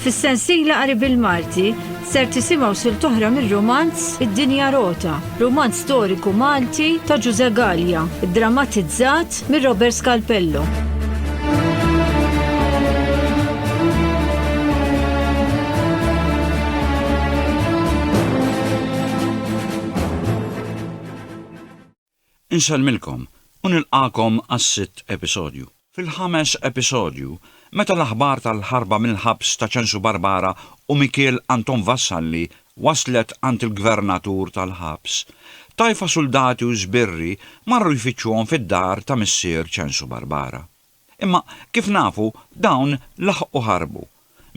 Fis-sensiela qarib il-Malti ser tisimgħu silta oħra mir-romanz Id-dinja rota, romanz storiku Malti ta' Giuse Gallia, iddramatizzat minn Robert Scalpello. Inselmilkom u nilqakom għas-sitt episodju. Fil-5 episodju, meta l-aħbar tal-ħarba mill-ħabs ta' Censu Barbara u Michel Anton Vassalli waslet għand il-gvernatur tal-ħabs, tajfa soldati u żbirri marru jfittxuhom fid-dar ta' missier Censu Barbara. Imma kif nafu dawn laħqu ħarbu.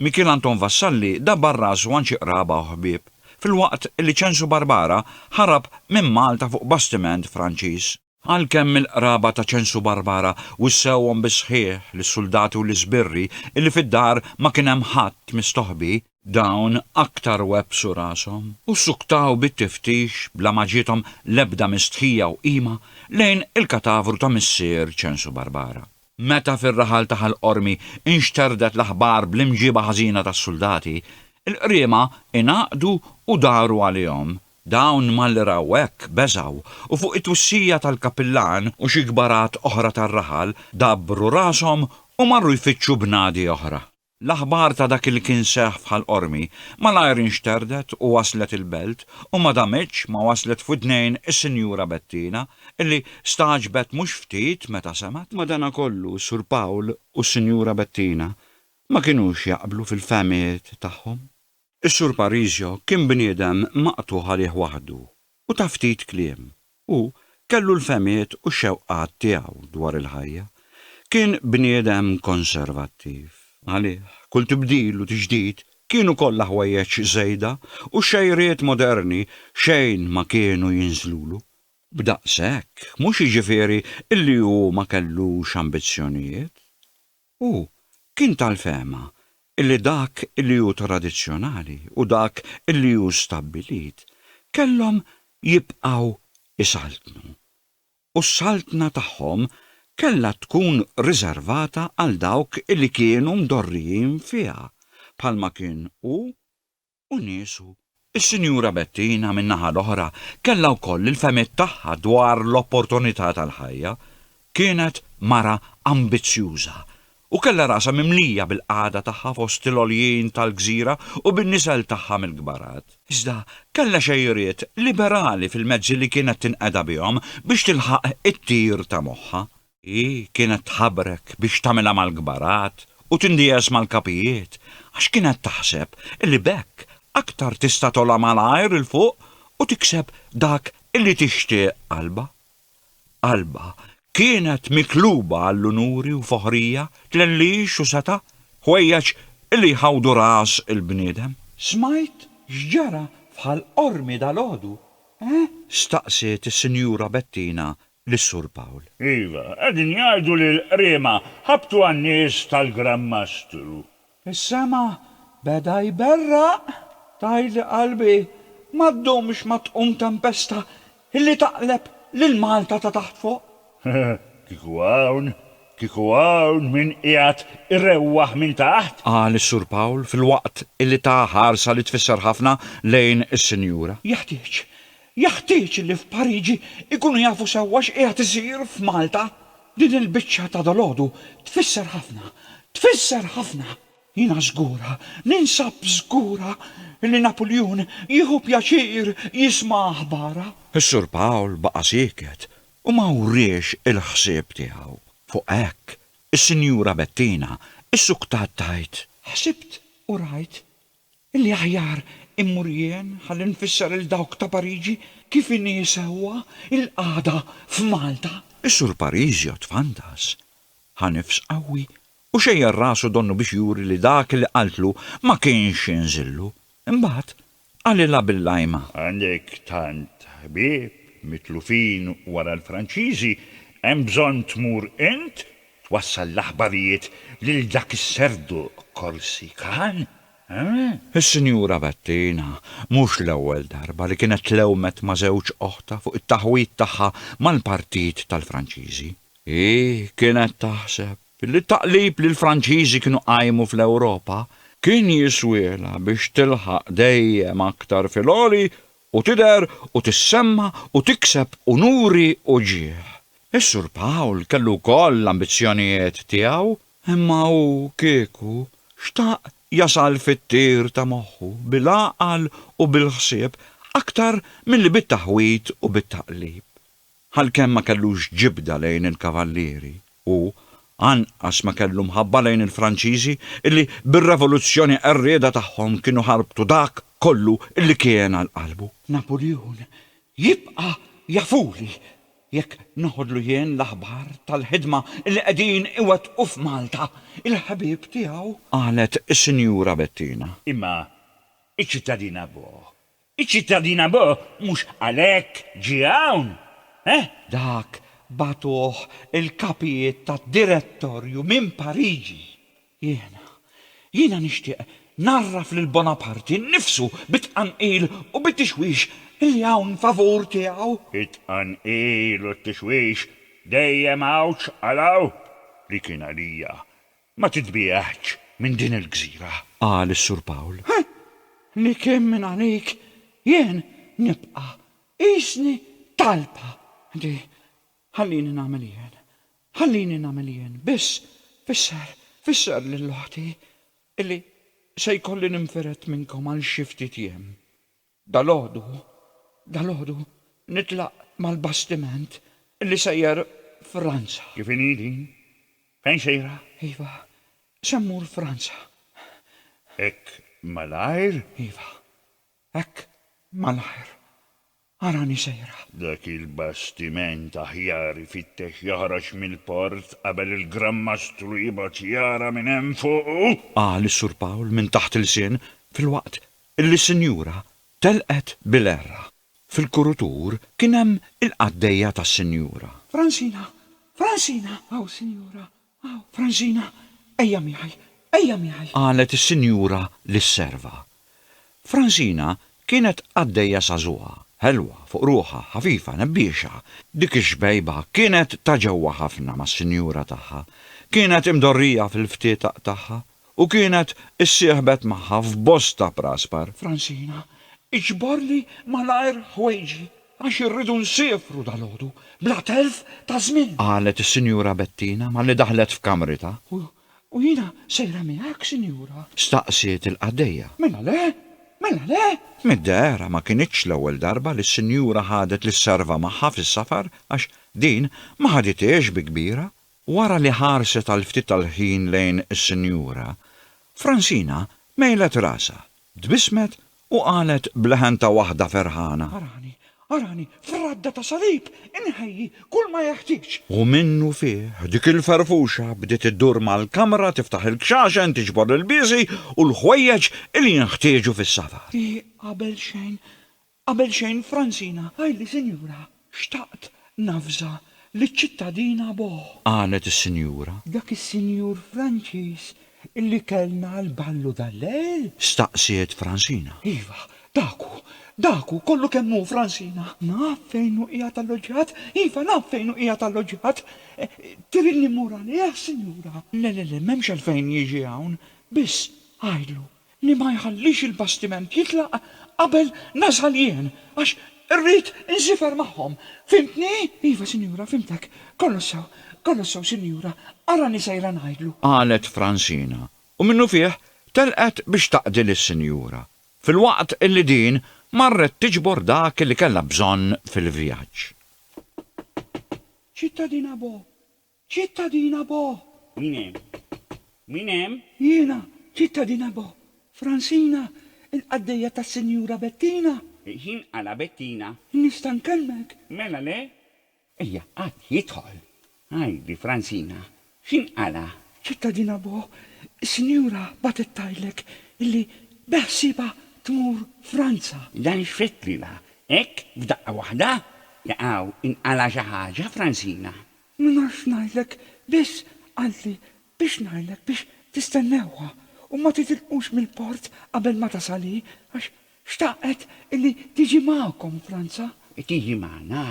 Michel Anton Vassalli da barrasu għan xiqraba u ħbieb, fil-waqt li Censu Barbara ħarab minn Malta fuq bastiment Franċiż. Għalkemm il-qraba ta' Censu Barbara wissewhom bisħieħ lis-soldati u l-iżbirri illi fid-dar ma kien hemm ħadd mistoħbi, dawn aktar websu rashom u suktaw bit-tiftix bla ma ġiethom l-ebda mistħija u qima lejn il-katavru ta' missier Censu Barbara. Meta fir-raħal ta' ħal-qormi inxterdet l-aħbar bl-imġiba ħażina tas-soldati, il-qriema inaqdu u daru għalihom. Dawn malli raw hekk beżaw u fuq it-twissija tal-kapillan u xi kbarat oħra tar-raħal dabbru rashom u marru jfittxu bnadi oħra. L-aħbar ta' dak li kien seħħ bħal-qormi malajr inxterdet u waslet il-belt u ma damitx ma waslet f'udnejn is-Sinjura Bettina illi staġbet mhux ftit meta semat. Madankollu Sur Pawl u s-Sinjura Bettina ma kinux jaqblu fil-femijiet tagħhom. Is-Sur Parisio kien bniedem maqtuħ għalih waħdu u ta' ftit kliem u kellu l-femijiet u x-xewqat tiegħu dwar il-ħajja. Kien bniedem konservattiv. Għalih kull tibdil u tiġdid kienu kollha ħwejjeġ żejda u xejriet moderni xejn ma kienu jinżlulu. B'daqshekk mhux jiġifieri illi hu ma kellux ambizzjonijiet. U kien tal-fema illi dak illi hu tradizzjonali u dak illi hu stabbilit kellhom jibqgħu isaltnu. U s-saltna tagħhom kellha tkun riservata għal dawk illi kienu mdorrijin fiha, bħalma kien u niesu. Is-Sinjura Bettina min-naħa l-oħra kellha wkoll il-femiet tagħha dwar l-opportunità tal-ħajja. Kienet mara ambizzjuża u kellha rasa mimlija bil-qagħda tagħha fost il-għoljien tal-gżira u bin-nisel tagħha mill-kbarat. Iżda kellha xejriet liberali fil-mezzi li kienet tinqeda bihom biex tilħaq it-tir ta' moħħa. Kienet tħabbrek biex tagħmilha mal-kbarat u tindies mal-kapijiet għax kienet taħseb illi bekk aktar tista' tolha malajr il fuq u tikseb dak illi tixtieq qalba. Qalba kienet mikluba għall-unuri u foħrija, tlellix u seta, ħwejjeġ illi ħawdu ras il-bniedem. Smajt x'ġara bħal-qormi dal-għodu? Staqsiet is-Sinjura Bettina lis-Sur Pawl. Iva, qegħdin jgħidu li l-qriema ħabtu għan-nies tal-Grammastru. Is-sema beda jberraq, tajli qalbi m'għaddhomx ma tqum tempesta illi taqleb lil Malta ta' taħt fuq. Kieku hawn min qiegħed irrewwaħ minn taħt. Qal is-Sur Pawl fil-waqt illi ta' ħarsa li tfisser ħafna lejn is-Sinjura. Jaħtieġ li f'Pariġi ikunu jafu sewwa x'qiegħed isir f'Malta. Din il-biċċa ta' dalodu tfisser ħafna. Jiena żgura, ninsab żgura illi Napoleon jieħu pjaċir jisma' aħbara. Is-Sur Pawl baqa' sieket u ma wriex il-ħsieb tiegħu. Fuq hekk, is-Sinjura Bettina issuktat tajt. Ħsibt u rajt illi aħjar immur jien ħalli nfisser il-dawk ta' Pariġi kif inhi sewwa il-qagħda f'Malta. Is-Sur Parisio tfantas. Ħanifs qawwi u xejjer rasu donnu biex juri li dak li qaltlu ma kienx jinżillu. Imbagħad qalilha bil-lajma. Għandek tant ħbieb mitlufin wara l-Franċiżi, hemm bżonn tmur int twassal l-aħbarijiet lil dak is-serdu Korsikan. Is-Sinjura Bettina mhux l-ewwel darba li kienet tlewmet ma' żewġ oħta fuq it-taħwit tagħha mal-Partit tal-Franċiżi. Kienet taħseb li t-taqlib li l-Franċiżi kienu qajmu fl-Ewropa kien jiswiela biex tilħaq dejjem aktar fil-għoli u tider u tissemma u tikseb unuri u ġieħ. Is-Sur Pawl kellu wkoll l-ambizzjonijiet tiegħu, imma hu kieku xtaq jasal fit-tir ta' moħħu bil-għaqal u bil-ħsieb aktar milli bit-taħwit u bit-taqlib. Ħalkemm ma kellux ġibda lejn il-kavallieri u anqas ma kellu mħabba lejn il-Franċiżi illi bir-revoluzzjoni qerrieda tagħhom kienu ħarbtu dak kollu illi kien għal qalbu. Napoleon jibqa' jafuli jekk noħodlu jien l-aħbar tal-ħidma illi qegħdin iwettqu f'Malta il-ħabib tiegħu. Qalet is-Sinjura Bettina. Imma iċ-ċittadina Bo mhux għalhekk ġie hawn, Dak batuh il-kapijiet tad-direttorju minn Pariġi. Jiena nixtieq narraf lil Bonaparte nifsu bit-tqanqil u bit-tixwix illi hawn favur tiegħu. It-tqanqil u t-tixwix dejjem hawnx għalaw li kien għalija ma titbieħx minn din il-gżira. Qal is-Sur Pawl. Li kien minn għalik jien nibqa' isni talba. Ħallini nagħmel jien, biss fisser lill-loħti illi se jkolli ninferet minnkom għal xi ftit jiem. Dalgħodu nitlaq mal-bastiment illi sejjer Franza. Kif inhi? Fejn sejra? Iva, semmur Franza. Hekk malajr? Iva, hekk malajr. Arani sejra. Dak il-bastiment aħjar ifittex jaħraġ mill-port qabel il-Grammastru jibgħat jara minn hemm fuqu. Qal is-Sur Pawl minn taħt il-sien fil-waqt illi Sinjura telqet bil-erra. Fil-kurutur kien hemm il-qaddejja tas-Sinjura. Fransina, aw Sinjura, aw Fransina, ejja miegħi. Qalet is-Sinjura lis-serva. Fransina kienet qaddejja sażuha. Helwa fuq ruħha, ħafifa, nebbiexa. Dik ix-xbejba kienet ta' ġewwa ħafna mas-Sinjura tagħha. Kienet imdorrija fil-ftieq tagħha u kienet issieħbet magħha f'bosta praspar. Fransina, iġborli malajr ħwejġi għax irridu nsifru dalgħodu bla telf ta' żmien. Qalet is-Sinjura Bettina malli daħlet f'kamrita. U jiena sejra miegħek, Sinjura. Staqsiet il-qaddejja. Mela le? Mid-dera ma kienitx l-ewwel darba li s-Sinjura ħadet lis-serva magħha fis-safar għax din ma ħaditiex bi kbira. Wara li ħarset għal ftit tal-ħin lejn is-Sinjura, Fransina mejlet rasa, dbismet u qalet bleħen ta' waħda ferħana. Arani, fradda ta' salib, inħejji kull ma jeħtieġ. U minnu fih dik il-ferfuxa bdiet iddur mal-kamra tiftaħ il-kxaxen tiġbor il-biżi u l-ħwejjeġ li jinħtieġu fis-safar. Qabel xejn Fransina, għajli Sinjura, xtaqt nafza liċ-ċittadina Bo. Qalet is-Sinjura. Dak is-Sinjur Franċiż illi kellna l-ballu dal-lejl? Staqsiet Fransina. Iva, daku, kollu kemmu Fransina. Naf fejn hu qiegħed alloġġjat? Iva, naf fejn hu qiegħed alloġġjat. Tirilni mura li Sinjura. Le, m'hemmx għalfejn jiġi hawn, biss għajlu li ma jħallix il-bastiment jitlaq qabel nasal jien, għax irrid insifer magħhom. Fimtni? Iva, Sinjura, fimtek. Kollu sew, Sinjura, arani sejra ngħidlu. Qalet Fransina, u minnu fih telqet biex taqdi lis-Sinjura. Fil-waqt illi din marret tiġbor dak li kellha bżonn fil-vjaġġ. Ċittadina Bo. Min hemm? Jiena, ċittadina Bo. Fransina, il-qaddejja tas-Sinjura Bettina. Jien għala Bettina. Nista' nkellmek. Mela le? Ejja, qatt jidħol. Għajdi Fransina, xin għala? ċittadina Bo, Sinjura batet tajlek illi beħsiba tmur Franza. Dan xfetli la, ek f'daqqa waħda jaqaw inqala xi ħaġa Fransina. Minnax ngħidlek biss għalli biex ngħidlek biex tistennewha u ma titilqux mill-port qabel ma tasali għax xtaqet illi tiġi magħkom Franza. Tiġi magħna.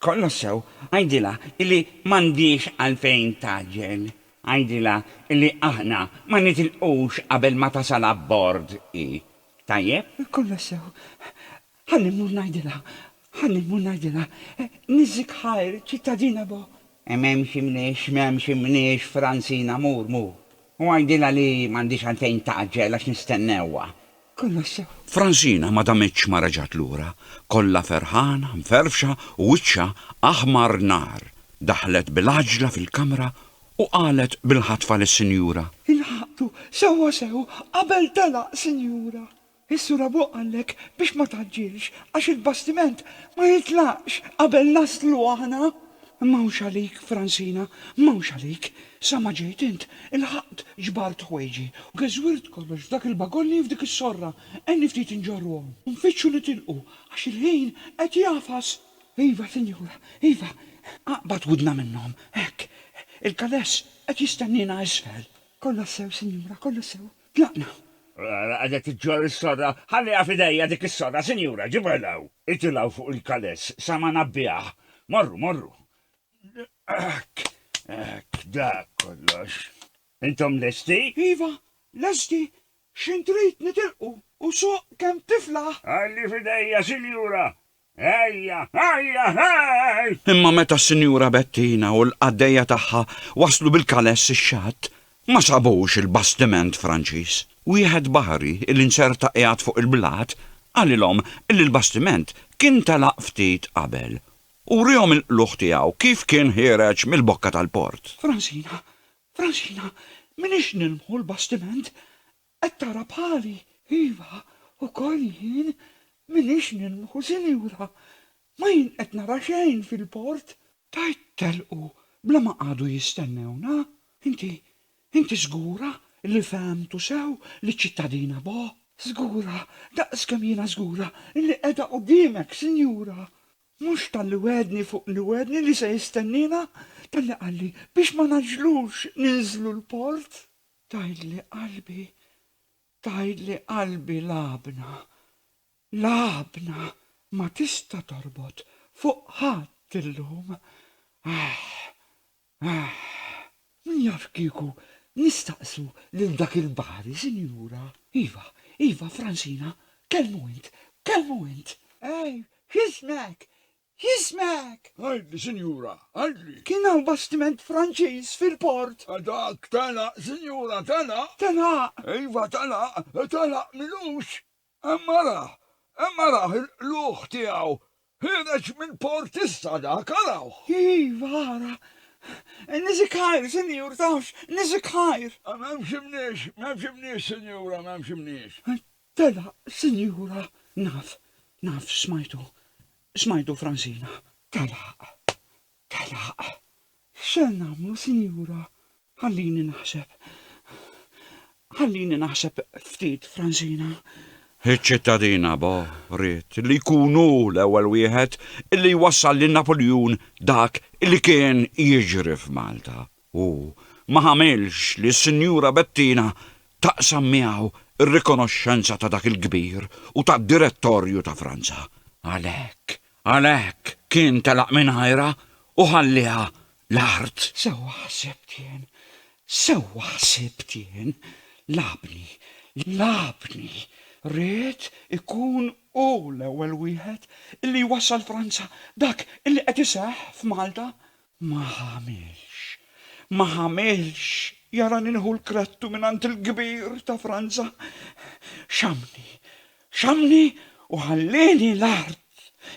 Kolla sew, għajdila illi m'għandix għalfejn taġġel. Għajdila illi aħna ma nitilqux qabel ma tasal abbord i. Tajjeb? Kolla sew. Ħannimur najdila. Nizzik ħajr, ċittadina bo. Memx imniex, Fransina, mur. U għajdila li m'għandix għalfejn taġġel għax nistennewa. Kolla sew. Fransina ma damitx ma reġat lura, kollha ferħana, mferfxa u wiċċa aħmar nar. Daħlet bil-aġla fil-kamra u qalet bil-ħatfa lis-sinjura. Il-ħaqtu, sew, qabel telaq, sinjura. Is-sura għallek biex ma taġġilx, għax il-bastiment ma jitlaqx qabel naslu aħna. Mawx għalik, Fransina, mawx għalik. Sa ma ġejt int, il-ħaqt ġbart ħwejġi u għazwirt kollox f'dak il-bagolli f'dik is-sorra, enni ftit inġorruhom. Nfittxu nitilqu, għax il-ħin qed jafas. Iva, sinjura, iva, aqbad wudna minnhom, hekk. Il-kaless qed jistennina isfel. Kollha sew, sinjura, kollha sew. Tlaqna. Għadet iġġor is-sorra, ħalli għafidejja dik is-sorra, sinjura, ġibħalaw. Itilaw fuq il-kaless, sa ma nabbijaħ. Morru. Ek, dak kollox. Intom lesti? Iva, lesti, xintrit nitilqu u suq kem tiflaħ. Għalli fidejja, sinjura. Ejja. Imma meta s-sinjura Bettina u l-qaddeja tagħha waslu bil-kaless ix-xatt, ma sabux il-bastiment Franċiż. Wieħed baħri il-inserta qiegħed fuq il-blat għalilhom illi l-bastiment kien telaq ftit qabel. U rihom il-qluħ tiegħu kif kien ħireġ mill-bokka tal-port. Fransina, minix nilmħu l-bastiment, qed tara bħali. Iva, u koll jien minix nilmħu, sinjura. Ma jien qed nara xejn fil-port. Tajt telqu bla ma qagħdu jistennewna. Inti żgura li femtu sew li ċittadina bo. Żgura, daqskemm jiena żgura li qiegħda quddiemek, sinjura. Mux tal-li wedni fuq li wedni li se jistennina, tal-li għalli biex ma naġlux ninżlu l-port. Tajdli qalbi labna, ma tista torbot fuq ħadd illum. Min jaf kieku nistaqsu lil dak il-bari, sinjura. Iva, Fransina, kelmu int. Ej, Jismek! Għalli, sinjura, għalli. Kien hawn bastiment Franċiż fil-port. Dak telaq, sinjura, telaq. Telaq. Iva, telaq milux. Emmara, l-uħ tiegħu. Ħireġ mill-port issa dak, araw. Iva, Nizikajr, sinjur, tafx, nizikajr. Memx, sinjura, memx. Telaq, sinjura. Naf, Smajtu, Fransina. Telaq. X'en nagħmlu, sinjura? Ħallini naħseb ftit, Fransina. Iċ-ċittadina rrit li jkunu l-ewwel wieħed illi jwassal lil Napoljun dak illi kien jiġri f'Malta. U ma ħamilx li s-Sinjura Bettina taqsam miegħu ir-rikonoxxenza ta' dak il-kbir u tad-direttorju ta' Franza. Għalhekk kien telaq minħajra u ħalliha l-art. Sewwa ħsibtien, labni, rrit ikun u l-ewwel wieħed illi wassal Franza dak illi qed iseħħ f'Malta. Ma ħamilx jara ninħu l-krettu minant il-kbir ta' Franza. Xamni u ħallini l-art.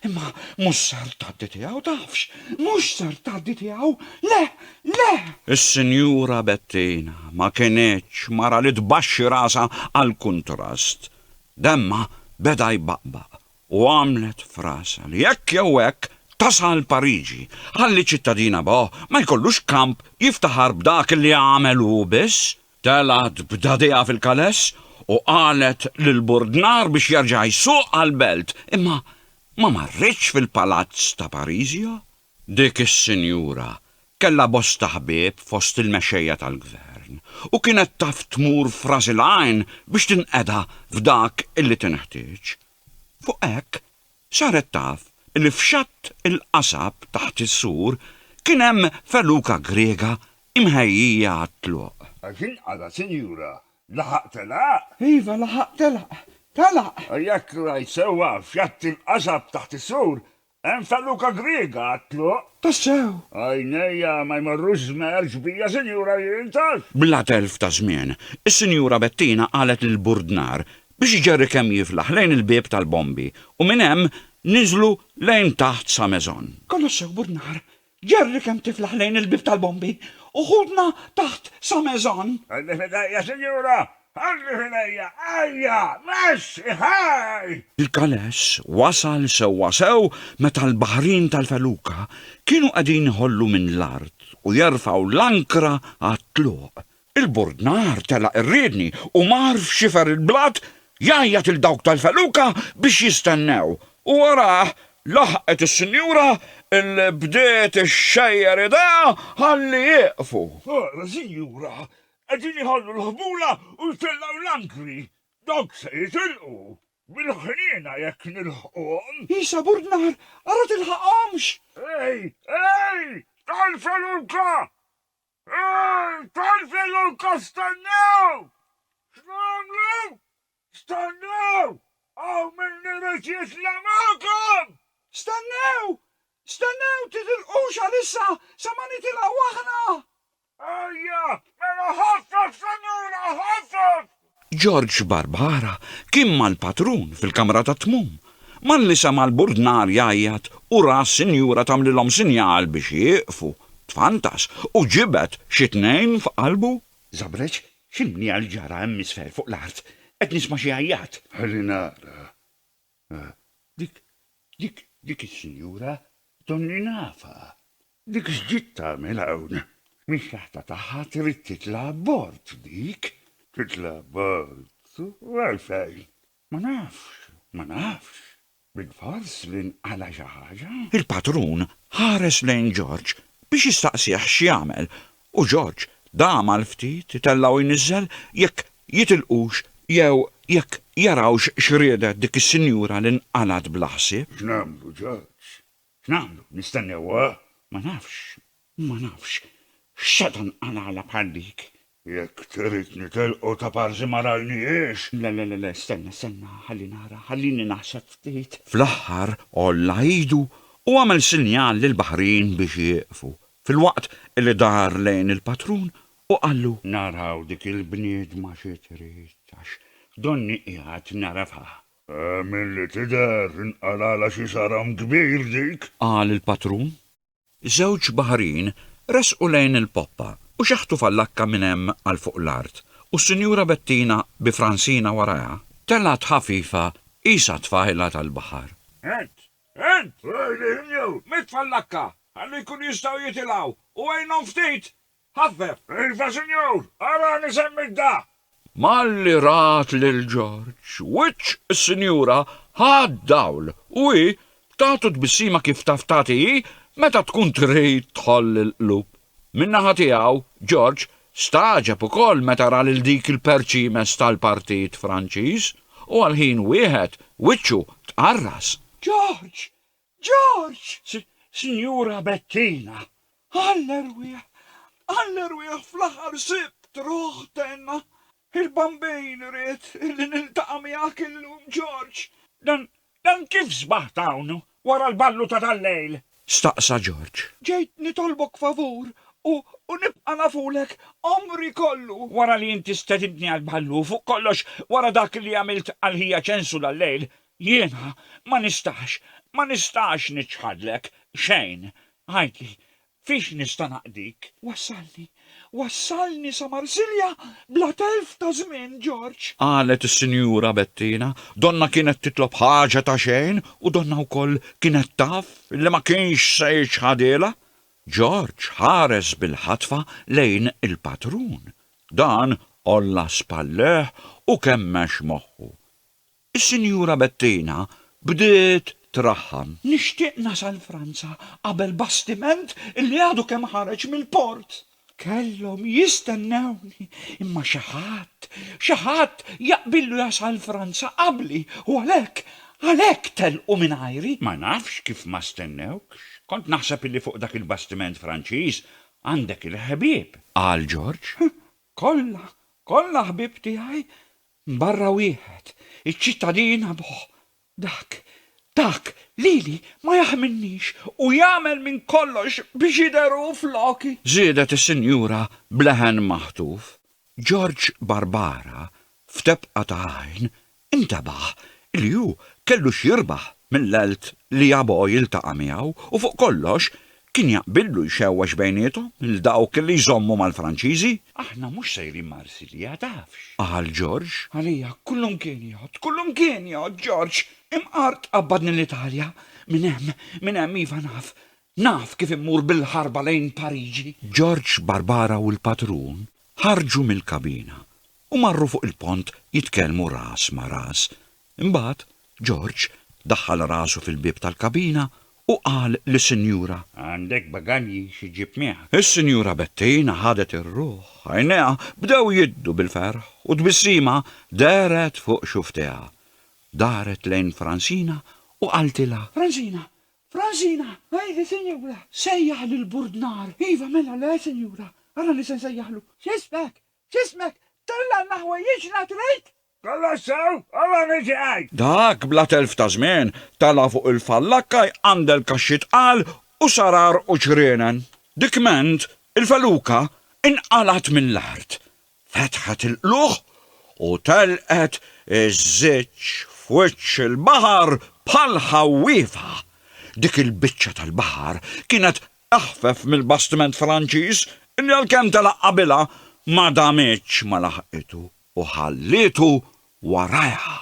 Imma mhux sar tgħaddi tiegħu tafx, mhux sar tgħaddi tiegħu, le. Is-Sinjura Bettina ma kienetx mara li tbaxxi rasa għal kuntrast. Demma beda jbaqbaq u għamlet frasa li jekk jew hekk tasal Pariġi, ħalli ċittadina ma jkollux kamp jiftaħar b'dak li għamelu biss. Telgħet b'dadija fil-kaless u qalet lil Burdnar biex jerġa' jsuq għall-belt, imma ma marritx fil-palazz ta' Parizio. Dik is-sinjura kella bosta ħbieb fost il-mexxejja tal-gvern u kienet taf tmur frażilajn biex tinqeda f'dak illi tinħtieġ. Fuq hekk saret taf li f'xatt il-qasab taħt is-sur kien hemm feluka Griega imħejjija għat-tluq. Għaxin għada, sinjura, laħaq telaq. Iva, laħaq telaq. Jekk rajt sewa fjatt il-qasab taħt is-sur, hemm feluka Griega għatlu. Tassew. Għajnejja ma jmorrux żmerġ bija, sinjura, jintax. Bla telf ta' żmien, is-Sinjura Bettina qalet lil Burdnar biex iġerri kemm jiflaħ lejn il-bieb tal-bombi u minn hemm niżlu lejn taħt sa meżon. Kolossew Burdnar, ġerri kemm tiflaħ lejn il-bib tal-bombi u ħudna taħt sa meżon. Għalli fidejja, sinjura, għalli fidejja, għajja, mex, ħaj! Il-kales wasal sewwa sew meta l-baħrin tal-feluka kienu qegħdin iħollu minn l-art u jerfaw l-ankra għat-tluq. Il-Burdnar telaq irriedni u mar f'xifer il-blat jajjat il-dawk tal-feluka biex jistennew u wara laħqet is-sinjura il-bdiet ix-xejjer idea ħalli jieqfu. Ora, sinjura, għedin iħollu l-ħbula u jtillaw l-ankri. Dawk se jitilqu. Bil-ħnina jekk nilħqom. Isa Burdnar, ara tilħaqhomx. Ej, tal-feluka! Tal-feluka, stennew! X'namlu? Stennew! Għaw minni rrit jislamakom! Stennew titilqux għalissa sa ma nitilgħu aħna. Ejja, mela ħaffaf, sinjura, ħaffaf! George Barbara kien mal-patrun fil-kamra ta' tmum. Malli sama l-Burdnar jajjat u ras sinjura tamlilhom sinjal biex jieqfu. Tfantas u ġibet xi tnejn f'qalbu. Zabreċ, x'inni għal-ġara hemm isfel fuq l-art, qed nisma' xi għajjat. Ħalli nara. Dik is-sinjura donni nafa. Dik x'ġiet tagħmel hawn. Mhix taħta tagħha trid titla' bord dik. Titla' bord. U għalfejn. Ma nafx. Bil-fors li nqala xi ħaġa. Il-patrun ħares lejn George biex jistaqsih x'jagħmel u George dama l-ftit itellaw jniżżel jekk jitilqux jew jekk jarawx x'riedet dik is-sinjura li nqalat bl-ħsieb. X'namlu, George? X'namlu? Nistennewha? Ma nafx. X'dan għala bħal dik. Jekk trid nitilqu ta' parsi ma rajniex. Le, stenna, ħallini naħseb ftit. Fl-aħħar olla idu u għamel sinjal lil baħrin biex jieqfu. Fil-waqt li dar lejn il-patrun u qallu Naraw dik il-bniedma xi trid għax donni qiegħed narafha. Milli tidher inqalala xi saram kbir dik. qal il-patrun. Żewġ baħrin resqu lejn il-poppa u xaħtu fallakka minn hemm għal fuq l-art u s-Sinjura Bettina bi Fransina warajha telat ħafifa isa tfajla tal-baħar. Ent, ejjew, Mitfallakka, għalli kun jistaw jitilaw u għajnom ftit. Ħaffef. iva sinjur, ara nisemmi da. Malli rat lil George, wiċċ is-Sinjura ħad dawl u hi tagħtu tbissima kif taftati meta tkun trid tħoll il-qlub. Min-naħa tiegħu, George staġeb ukoll meta ra lil dik il-perċimes tal-Partit Franċiż u għalħin wieħed wiċċu tqarras. George! Sinjura Bettina. Allerwieħ fl-aħħar sibt roħtenna. Il-bambejn rrit illi niltaqa' miegħek illum, George. Dan kif sbaħ tawnu wara l-ballu ta' tal-lejl? Staqsa George. Ġejt nitolbok favur u nibqa' nafulek omri kollu. Wara li inti stedidni għal-ballu fuq kollox wara dak li għamilt għal-ħija ċensu dal-lejl, jiena ma nistax niċħadlek xejn. Għajtli, fiex nista' naqdik? Wassalni sa Marsilja bla telf ta' żmien, George. Qalet is-Sinjura Bettina, donna kienet titlob ħaġa ta' xejn u donna wkoll kienet taf li ma kienx se jiċħadilha. George ħares bil-ħatfa lejn il-patrun. Dan olla spalleħ u kemmex moħħu. Is-Sinjura Bettina bdiet traħħam. Nixtieq nasal Franza qabel bastiment illi għadu kemm ħareġ mill-port. Kellhom jistennewni, imma xi ħadd jaqbillu jasal Franza qabli u għalhekk Għalhekk telqu minn ajri? Ma nafx kif ma stennewkx. Kont naħseb illi fuq dak il-bastiment Franċiż għandek il-ħbieb. Qal George. Kolla ħbib tiegħi barra wieħed, iċ-ċittadin abuh. Dak, Lili ma jaħminnix u jagħmel minn kollox biex jideru floki. Żiedet is-Sinjura bleħen maħtuf. George Barbara f'tebqa ta' għajn intabaħ li hu kellu x'jirbaħ mill-lelt li jaboj jiltaqa' miegħu u fuq kollox kien jaqbillu jxewwex bejniethom il-dawk li jżommu mal-Franċiżi. Aħna mhux sejrin Marsilja tafx. Qal George. Għalija, kullum kien jgħod, George. Imqart qabbadni l-Italja. Minn hemm iva naf kif immur bil-ħarba lejn Pariġi. George Barbara u l-patrun ħarġu mill-kabina u marru fuq il-pont jitkellmu ras ma' ras. Imbagħad George daħħal rasu fil-bib tal-kabina u qal lis-Sinjura. Għandek baganji xi ġib miegħek. Is-Sinjura Bettina ħadet ir-ruħ, għajnejha bdew jiddu bil-ferħ u tbissima deret fuq xufteha. Daret lejn Fransina u qaltilha. Fransina, għajdi Sinjura, sejjaħ lil-burdnar. Iva mela le Sinjura, għara li se nsejjaħlu. X'ismek, tella naħwa jiġna trejt. Kolla sew, għalla niġi. Dak bla telf ta' żmien tala fuq il-fallakkaj għandel kaxxit qal u sarar u ċrienen. Dikment il-faluka inqalat mill-art. Fetħet il-qluħ u telqet iż-żiġġ f'wiċċ il-baħar bħal ħawwiefa. Dik il-biċċa tal-baħar kienet aħfef mill-bastiment Franċiż illi għalkemm telaq qabilha ma damitx ma laħqitu u ħallitu warajha.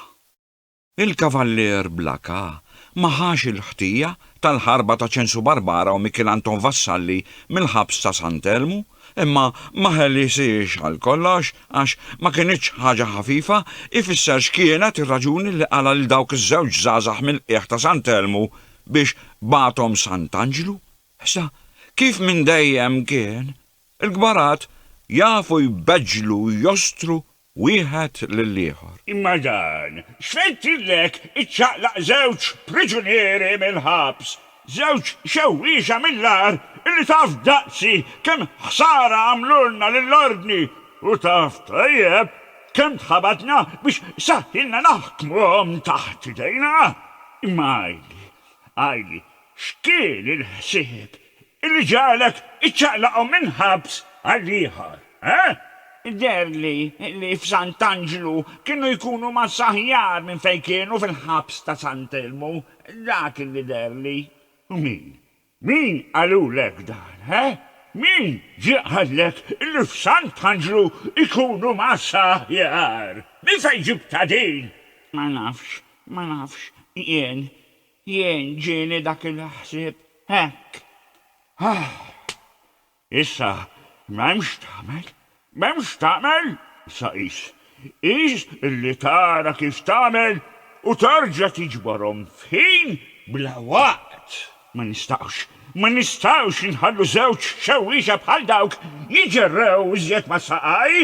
Il-kavallier Blaka maħax il-ħtija tal-ħarba ta' ċensu Barbara u Mikil Anton Vassalli mill-ħabs ta' Sant'Elmu, imma ma ħellisiex għal kollox għax ma kienitx ħaġa ħafifa ifisser x'kienet ir-raġuni li qala lil dawk iż-żewġ żgħażagħ mill-qiegħ ta' Sant'Elmu biex bagħthom Sant'Angelu. Issa kif minn dejjem kien, il-kbarat jafu jbeġġlu jostru wieħed lill-ieħor. Imma dan, xfettillek iċċaqlaq żewġ priġunieri mill-ħabs, żewġ xewwiexa mill-ar illi taf daqsi kemm ħsara għamlulna lill-ordni u taf tajjeb kemm tħabatna biex saħħilna naħkmuhom taħt idejna. Imma għajli, x'kien il-ħsieb illi ġalek iċċaqlaqhom minn ħabs għall-ieħor, Derli li f'Sant'Angelu kienu jkunu ma' saħjar minn fejn kienu fil-ħabs ta' Sant'Elmu. Dak li derli. U min għalulek dan, Min ġiqħallek li f'Sant'Angelu ikunu ma' saħjar? Min fejn ġibta din? Ma nafx, jien ġieni dak il-ħsieb, hekk. Issa, m'hemmx tagħmel? Issa is illi tara kif tagħmel u tarġa' tiġborhom f'ħin bla waqt. Ma nistgħux inħallu żewġ xewwiexa bħal dawk jiġerrew iżjed ma' saqaj.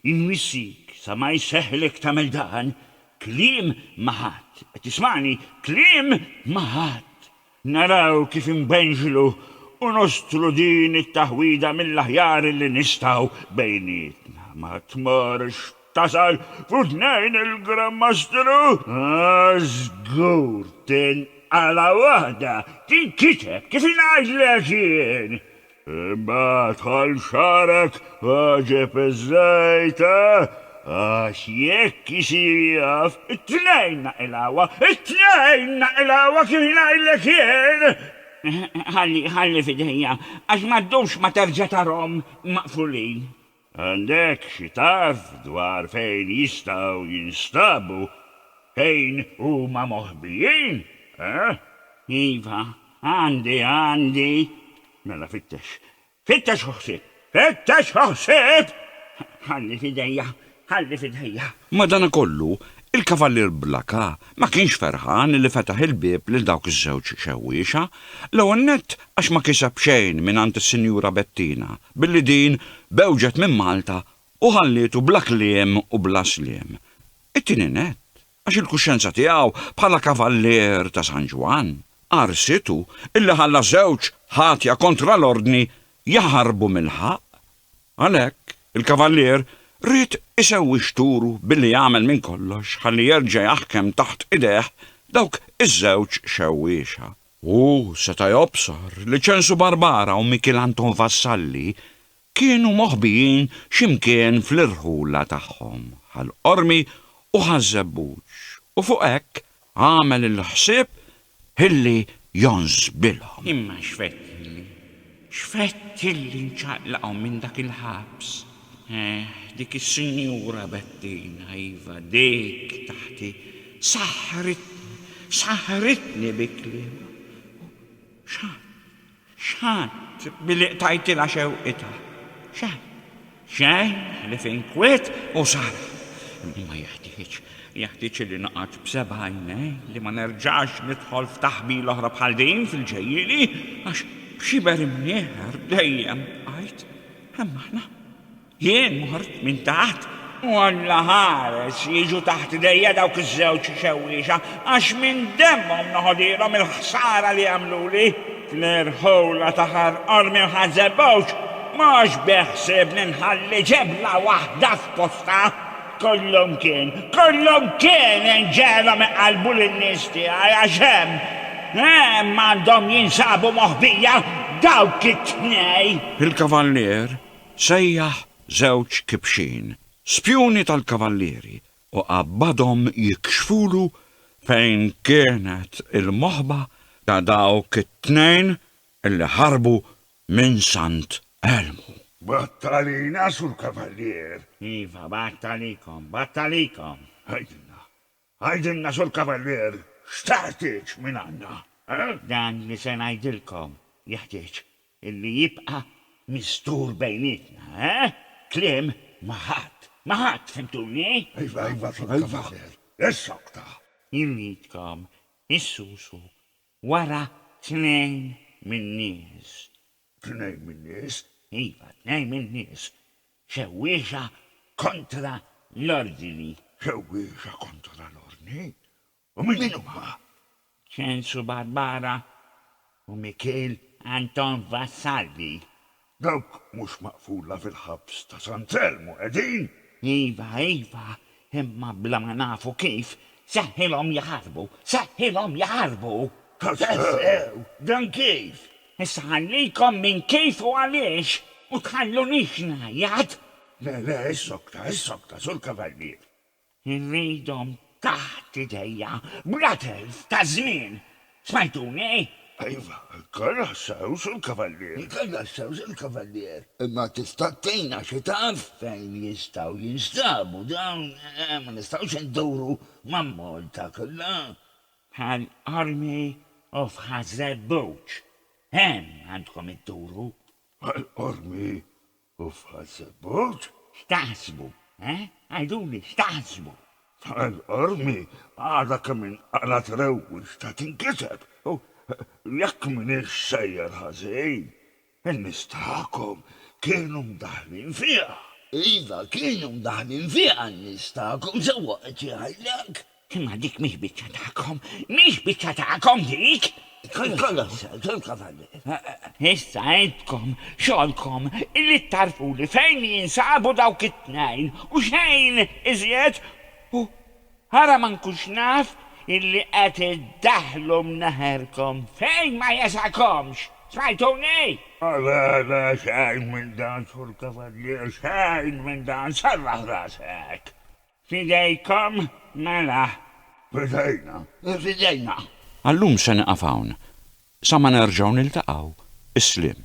Inwissik sa ma jseħħlek tagħmel dan, kliem ma' ħadd. Qed tismani, kliem ma' ħadd. Naraw kif imbenġlu u nostru din it-taħwida mill-aħjar li nistaw bejnietna. Ma tmorx tasal f'udnejn il-Grammastru. Żgur tinqala waħda, tinkiteb kif ingħidlek jien. Imma tħall xarek ħaġeb iż-żejta għax jekk isir jaf it-tnejn naqilgħuha kif ngħidlek jien. Ħalli fidejja, għax m'għaddux ma terġa' tarhom maqfulin. Għandek xi taf dwar fejn jistgħu jinstabu, fejn huma moħbijin, Iva, għandi. Mela fittex ħoħsib! Ħalli fidejja. Madankollu il-kavallier Blaka ma kienx ferħan li fetaħ il-bib lil dawk iż-żewġ xewwiexa, l-ewwel nett għax ma kiseb xejn mingħand is-Sinjura Bettina billi din bewġet minn Malta u ħallietu bla kliem u bla sliem. It-tieni nett għax il-kuxjenza tiegħu bħala kavallier ta' San Ġwan. Arsitu illi ħalla żewġ ħatja kontra l-ordni jaħarbu mill-ħaq. Għalhekk il-kavallier rrid isewwi xturu billi jagħmel minn kollox ħalli jerġa' jaħkem taħt ideħ dawk iż-żewġ xewwiexa. U seta' jobsor li ċensu Barbara u Mikil Anton Vassalli kienu moħbijin ximkien fl-irħula tagħhom ħal-qormi u ħaż-żebbuġ u fuq hekk għamel il-ħsieb illi jonżbilhom. Imma xfett illi nċaqlaqhom minn dak il-ħabs. Dik is-Sinjura Bettina iva dik taħti saħritni bi kliem. X'għand billi qtajtilha xewqitha. Xejn li fin kwiet u sara. Ma jeħtieġ li naqgħod b'sebgħajn li ma nerġax nidħol f'taħbil oħra bħal din fil-ġejjieli għax xiber imnieħer dejjem qajt. Imma aħna jien mort minn taħt u Alla ħares jiġu taħt idejja dawk iż-żewġ xewwiexa għax minn demmhom noħodilhom il-ħsara li għamluli fl-irħula taħar qormi u ħażebgħux mhux beħsieb ninħalli ġebla waħda f'posta. Kollhom kien inġelhom iqalbu lin-nies tiegħi għax hemm għandhom jinsabu moħbija dawk it-tnej. Il-kavallier sejjaħ żewġ kibxin, spjuni tal-kavallieri u qabbadhom jikxfulu fejn kienet il-moħba ta' dawk it-tnejn illi ħarbu minn Sant Elmu. Battalina sul kavallier. Iva, battalikom. Għajdinna sul kavallier, x'taħtieġ minn għandna? Dan li se ngħidilkom jeħtieġ illi jibqa' mistur bejnietna, Kliem maħat, fimtuni? Iva, sul kavallier. Issokta. Irridkom issusu wara tnejn min-nies. Tnejn min-nies? Iva, tnejn min-nies. Xewwiexa kontra l-ordini. Xewwiexa kontra l-ordni? U min huma? ċensu Barbara u Mikil Anton Vassalli. Dawk mhux maqfula fil-ħabs ta' Sant Elmu qegħdin? Iva, imma bla ma nafu kif seħħilhom jaħarbu. Tassew, dan kif? Issa ħallikom minn kif u għaliex u tħallunix ngħajjad. Le, issokta, sul kavallier. Irridhom taħt idejja bla telf ta' żmien. Smajtuni? Iva, kollha sew sul kavallier. Imma tista' tgħinna xi taf fejn jistgħu jinstabu dawn ma nistgħux induru mam-Malta kollha. Bħal-qormi u f'ħażebbuġ. Għandkom id-duru. Għal-qormi u f'ħażebbuġ? X'taħsbu, għajduli, x'taħsbu. Għal-qormi għada kemm inqalat rewwix ta' tinkiseb. Jekk minix sejjer ħażin, in-nies tagħkom kienu mdaħlin fiha. Iva, kienu mdaħlin fiha n-nies tagħkom sewwa qed jgħidlek. Imma dik mhix biċċa tagħkom dik. Kollha sew kavallier. Issa għedkom xogħolkom illi tarfuli fejn jinsabu dawk it-tnejn u xejn iżjed u ħara ma nkux naf illi qed iddaħħlu mneħerkom fejn ma jesakomx. Smajtuni? Le, xejn minn dan sul kavallier, xejn minn dan sarraħ rasek. Fidejkom mela. Fidejna. Allum se neqaf hawn, sa ma nerġgħu niltaqgħu islim.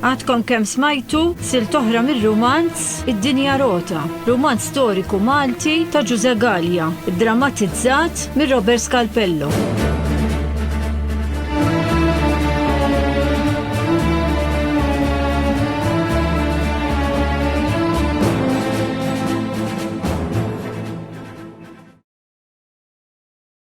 Għadkom kemm smajtu sil toħra mir-romanz Id-Dinja Rota, romanz storiku Malti ta' Giuseppe Gallia, iddramatizzat mir Robert Scalpello.